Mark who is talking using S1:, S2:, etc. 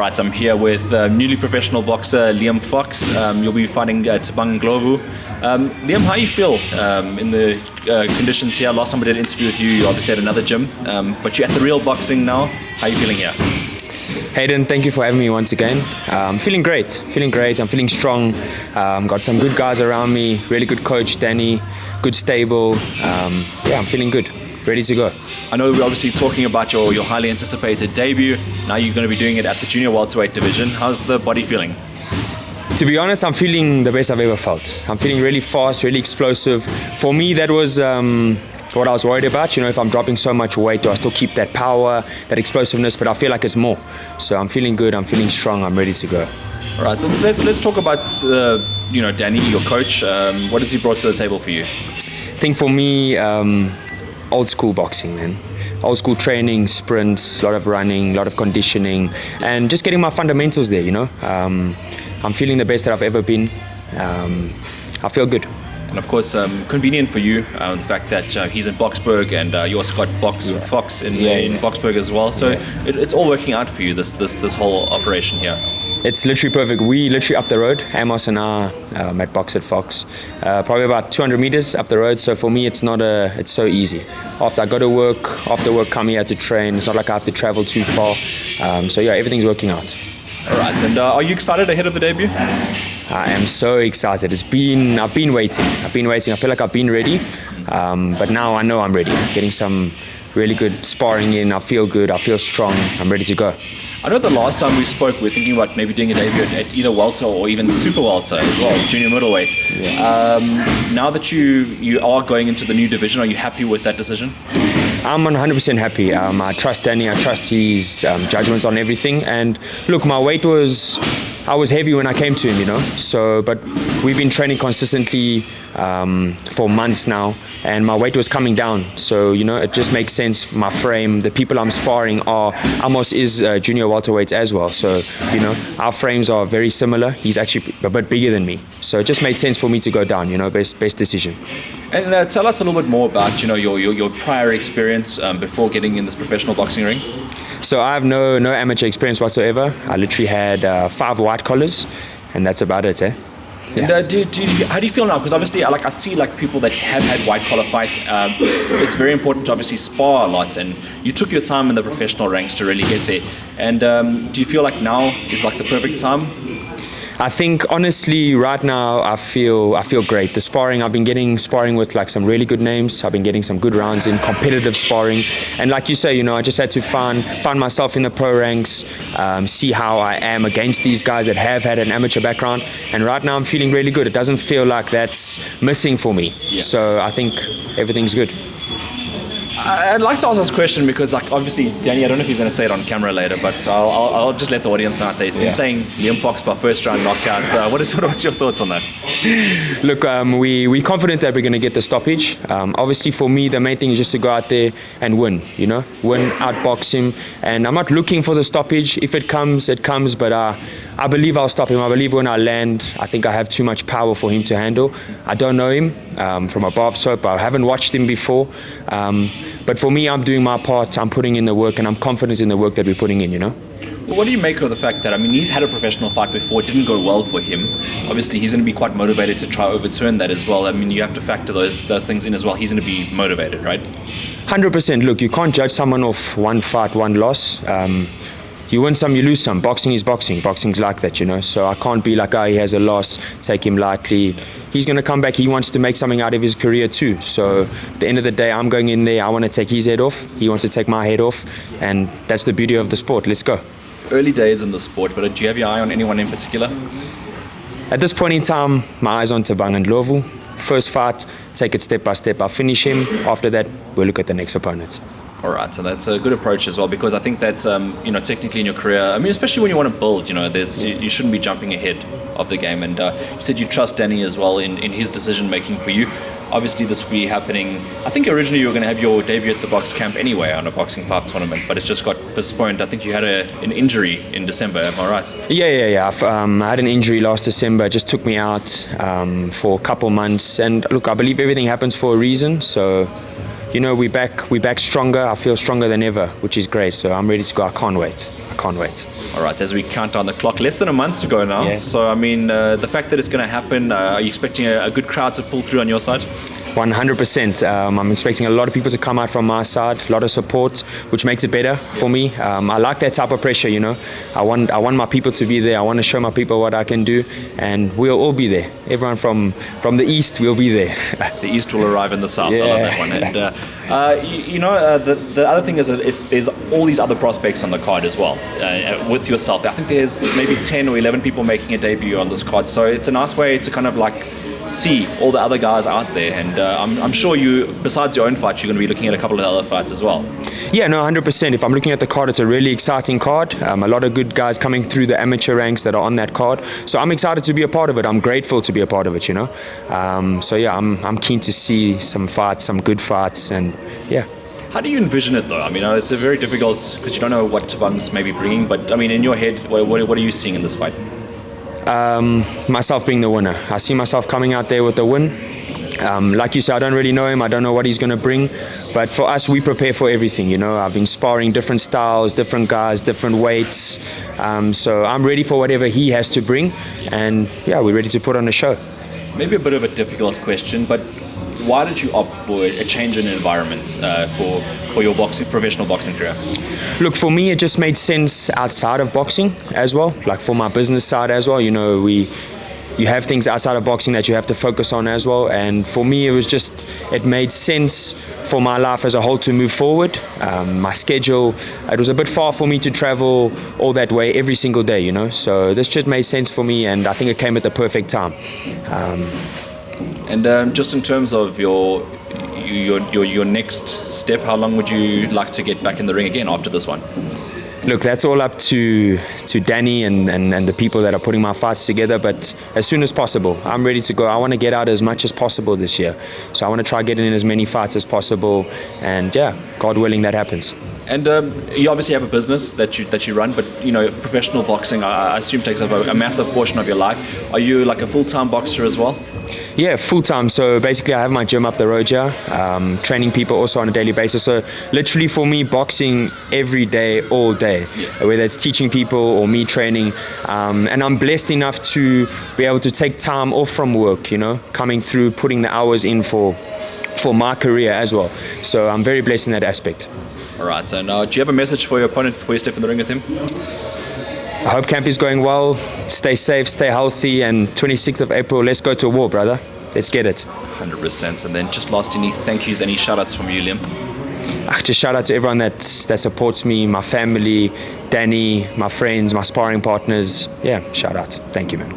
S1: right, I'm here with newly professional boxer Liam Fox. You'll be fighting Tabang Ndlovu. Liam, how you feel in the conditions here? Last time I did an interview with you, you obviously had another gym, but you're at the real boxing now. How are you feeling here?
S2: Hayden, thank you for having me once again. Feeling great. I'm feeling strong. Got some good guys around me, really good coach, Danny, good stable. I'm feeling good, ready to go.
S1: I know we're obviously talking about your highly anticipated debut. Now you're going to be doing it at the junior welterweight division. How's the body feeling?
S2: To be honest, I'm feeling the best I've ever felt. I'm feeling really fast, really explosive. For me, that was what I was worried about. You know, if I'm dropping so much weight, do I still keep that power, that explosiveness? But I feel like it's more. So I'm feeling good, I'm feeling strong, I'm ready to go.
S1: All right, so let's talk about Danny, your coach. What has he brought to the table for you?
S2: I think for me, old school boxing, man. Old school training, sprints, a lot of running, a lot of conditioning, and just getting my fundamentals there, you know. I'm feeling the best that I've ever been. I feel good.
S1: And of course, convenient for you, the fact that he's in Boksburg, and you also got with Fox in Boksburg as well. So it's all working out for you, this whole operation here.
S2: It's literally perfect. We literally up the road, Amos and I at Box at Fox, probably about 200 meters up the road. So for me, it's so easy. After I go to work, after work, come here to train. It's not like I have to travel too far. So yeah, everything's working out.
S1: All right, and are you excited ahead of the debut?
S2: I am so excited. I've been waiting. I feel like I've been ready, but now I know I'm ready. Getting some really good sparring in. I feel good. I feel strong. I'm ready to go.
S1: I know the last time we spoke, we were thinking about maybe doing a debut at either welter or even super welter as well, junior middleweight. Yeah. Now that you are going into the new division, are you happy with that decision?
S2: I'm 100% happy. I trust Danny. I trust his judgments on everything. And look, I was heavy when I came to him, you know. So, but we've been training consistently for months now, and my weight was coming down. So, you know, it just makes sense. My frame, the people I'm sparring are, Amos is junior welterweight as well. So, you know, our frames are very similar. He's actually a bit bigger than me. So it just made sense for me to go down, you know, best decision.
S1: And tell us a little bit more about, you know, your prior experience before getting in this professional boxing ring.
S2: So I have no amateur experience whatsoever. I literally had 5 white collars, and that's about it, eh?
S1: Yeah. And how do you feel now? Because obviously, I see people that have had white collar fights. It's very important to obviously spar a lot, and you took your time in the professional ranks to really get there. And do you feel like now is like the perfect time?
S2: I think honestly, right now I feel great. The sparring, I've been getting sparring with like some really good names. I've been getting some good rounds in competitive sparring, and like you say, you know, I just had to find myself in the pro ranks, see how I am against these guys that have had an amateur background. And right now I'm feeling really good. It doesn't feel like that's missing for me. Yeah. So I think everything's good.
S1: I'd like to ask this question because, like, obviously, Danny, I don't know if he's going to say it on camera later, but I'll just let the audience know out there. He's been saying Liam Fox by first round knockout. What's your thoughts on that?
S2: Look, we're confident that we're going to get the stoppage. Obviously, for me, the main thing is just to go out there and win, you know, outbox him. And I'm not looking for the stoppage. If it comes, it comes. But I believe I'll stop him. I believe when I land, I think I have too much power for him to handle. I don't know him from above, so I haven't watched him before. But for me, I'm doing my part. I'm putting in the work, and I'm confident in the work that we're putting in, you know.
S1: Well, what do you make of the fact that, I mean, he's had a professional fight before, it didn't go well for him. Obviously, he's going to be quite motivated to try overturn that as well. I mean, you have to factor those things in as well. He's going to be motivated, right?
S2: 100%. Look, you can't judge someone off one fight, one loss. You win some, you lose some. Boxing is boxing. Boxing's like that, you know. So I can't be like, he has a loss, take him lightly. He's going to come back. He wants to make something out of his career too. So at the end of the day, I'm going in there. I want to take his head off. He wants to take my head off. And that's the beauty of the sport. Let's go.
S1: Early days in the sport, but do you have your eye on anyone in particular?
S2: At this point in time, my eye's on Tabang Ndlovu. First fight, take it step by step. I'll finish him. After that, we'll look at the next opponent.
S1: All right, so that's a good approach as well, because I think that you know, technically in your career, I mean, especially when you want to build, you know, you shouldn't be jumping ahead of the game. And you said you trust Danny as well in his decision making for you. Obviously, this will be happening. I think originally you were going to have your debut at the box camp anyway on a Boxing 5 tournament, but it just got postponed. I think you had an injury in December. Am I right?
S2: Yeah. I had an injury last December. It just took me out for a couple months. And look, I believe everything happens for a reason. So, you know, we're back stronger. I feel stronger than ever, which is great. So I'm ready to go. I can't wait. can't wait.
S1: All right, as we count down the clock, less than a month to go now.
S2: Yeah.
S1: So, I mean, the fact that it's going to happen, are you expecting a good crowd to pull through on your side?
S2: 100%. I'm expecting a lot of people to come out from my side, a lot of support, which makes it better for me. I like that type of pressure, you know. I want my people to be there. I want to show my people what I can do, and we'll all be there. Everyone from the east will be there.
S1: The east will arrive in the south.
S2: Yeah.
S1: I love that one. And the other thing is that there's all these other prospects on the card as well. With yourself, I think there's maybe 10 or 11 people making a debut on this card. So it's a nice way to kind of like see all the other guys out there, and I'm sure you, besides your own fight, you're going to be looking at a couple of other fights as well.
S2: Yeah, no, 100%. If I'm looking at the card, it's a really exciting card. A lot of good guys coming through the amateur ranks that are on that card. So I'm excited to be a part of it. I'm grateful to be a part of it, you know. So yeah, I'm keen to see some fights, some good fights, and yeah.
S1: How do you envision it though? I mean, it's a very difficult, because you don't know what Tabang's maybe bringing, but I mean, in your head, what are you seeing in this fight?
S2: Myself being the winner. I see myself coming out there with the win. Like you said, I don't really know him. I don't know what he's going to bring. But for us, we prepare for everything, you know. I've been sparring different styles, different guys, different weights. So I'm ready for whatever he has to bring. And yeah, we're ready to put on a show.
S1: Maybe a bit of a difficult question, but why did you opt for a change in environment for your professional boxing career?
S2: Look, for me, it just made sense outside of boxing as well, like for my business side as well. You know, you have things outside of boxing that you have to focus on as well. And for me, it made sense for my life as a whole to move forward. My schedule, it was a bit far for me to travel all that way every single day, you know. So this just made sense for me, and I think it came at the perfect time.
S1: And just in terms of your next step, how long would you like to get back in the ring again after this one?
S2: Look, that's all up to Danny and the people that are putting my fights together, but as soon as possible, I'm ready to go. I want to get out as much as possible this year. So I want to try getting in as many fights as possible, and yeah, God willing, that happens.
S1: And you obviously have a business that you run, but you know, professional boxing, I assume, takes up a massive portion of your life. Are you like a full-time boxer as well?
S2: Yeah, full-time. So basically I have my gym up the road here, training people also on a daily basis. So literally for me, boxing every day, all day, whether it's teaching people or me training. And I'm blessed enough to be able to take time off from work, you know, coming through, putting the hours in for my career as well. So I'm very blessed in that aspect.
S1: All right, so now, do you have a message for your opponent before you step in the ring with him?
S2: I hope camp is going well. Stay safe, stay healthy, and 26th of April, let's go to war, brother. Let's get it.
S1: 100%. And then just last, any thank yous, any shout outs from you, Liam?
S2: Just shout out to everyone that supports me, my family, Danny, my friends, my sparring partners. Yeah, shout out. Thank you, man.